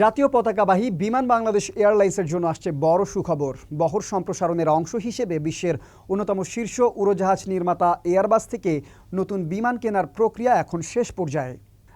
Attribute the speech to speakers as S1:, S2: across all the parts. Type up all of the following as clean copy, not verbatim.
S1: জাতীয় পতাকাবাহী বিমান বাংলাদেশ এয়ারলাইন্সের জন্য আসছে বড় সুখবর। বহর সম্প্রসারণের অংশ হিসেবে বিশ্বের অন্যতম শীর্ষ উড়োজাহাজ নির্মাতা এয়ারবাস থেকে নতুন বিমান কেনার প্রক্রিয়া এখন শেষ পর্যায়ে।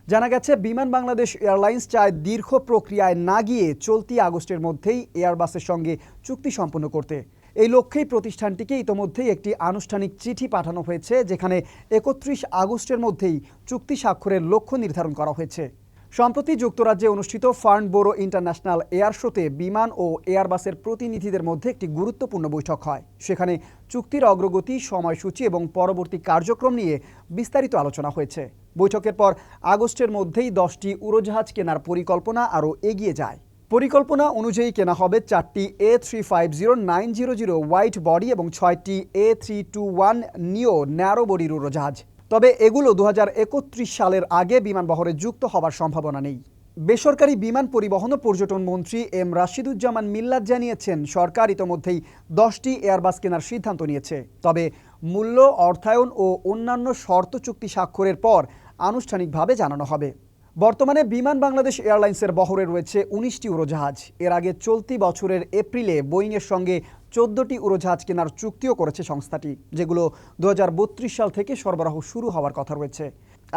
S1: জানা গেছে, বিমান বাংলাদেশ এয়ারলাইন্স চায় দীর্ঘ প্রক্রিয়ায় না গিয়ে চলতি আগস্টের মধ্যেই এয়ারবাসের সঙ্গে চুক্তি সম্পন্ন করতে। এই লক্ষ্যেই প্রতিষ্ঠানটিকে ইতোমধ্যেই একটি আনুষ্ঠানিক চিঠি পাঠানো হয়েছে, যেখানে ৩১ আগস্টের মধ্যেই চুক্তি স্বাক্ষরের লক্ষ্য নির্ধারণ করা হয়েছে। সম্প্রতি যুক্তরাজ্যে অনুষ্ঠিত ফার্নবোরো ইন্টারন্যাশনাল এয়ার শোতে বিমান ও এয়ারবাসের প্রতিনিধিদের মধ্যে একটি গুরুত্বপূর্ণ বৈঠক হয়। সেখানে চুক্তির অগ্রগতি, সময়সূচি এবং পরবর্তী কার্যক্রম নিয়ে বিস্তারিত আলোচনা হয়েছে। বৈঠকের পর আগস্টের মধ্যেই 10টি উড়োজাহাজ কেনার পরিকল্পনা আরও এগিয়ে যায়। পরিকল্পনা অনুযায়ী কেনা হবে 4টি A350-900 হোয়াইট বডি এবং 6টি A321 নিও ন্যারো বডির উড়োজাহাজ। তবে এগুলো 2031 সালের আগে বিমানবহরে যুক্ত হওয়ার সম্ভাবনা নেই। বেসরকারি বিমান পরিবহন ও পর্যটন মন্ত্রী এম রাশিদুজ্জামান মিল্লাত জানিয়েছেন, সরকার ইতোমধ্যেই 10টি এয়ারবাস কেনার সিদ্ধান্ত নিয়েছে। তবে মূল্য, অর্থায়ন ও অন্যান্য শর্ত চুক্তি স্বাক্ষরের পর আনুষ্ঠানিকভাবে জানানো হবে। বর্তমানে বিমান বাংলাদেশ এয়ারলাইন্সের বহরে রয়েছে 19টি উড়োজাহাজ। এর আগে চলতি বছরের এপ্রিলে বোয়িংয়ের সঙ্গে 14টি উড়োজাহাজ কেনার চুক্তিও করেছে সংস্থাটি, যেগুলো 2032 সাল থেকে সরবরাহ শুরু হওয়ার কথা রয়েছে।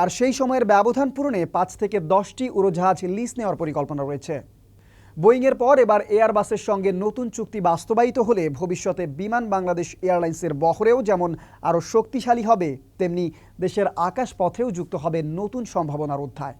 S1: আর সেই সময়ের ব্যবধান পূরণে 5 থেকে 10টি উড়োজাহাজ লিজ নেওয়ার পরিকল্পনা রয়েছে। বোয়িংয়ের পর এবার এয়ারবাসের সঙ্গে নতুন চুক্তি বাস্তবায়িত হলে ভবিষ্যতে বিমান বাংলাদেশ এয়ারলাইন্সের বহরেও যেমন আরও শক্তিশালী হবে, তেমনি দেশের আকাশপথেও যুক্ত হবে নতুন সম্ভাবনার অধ্যায়।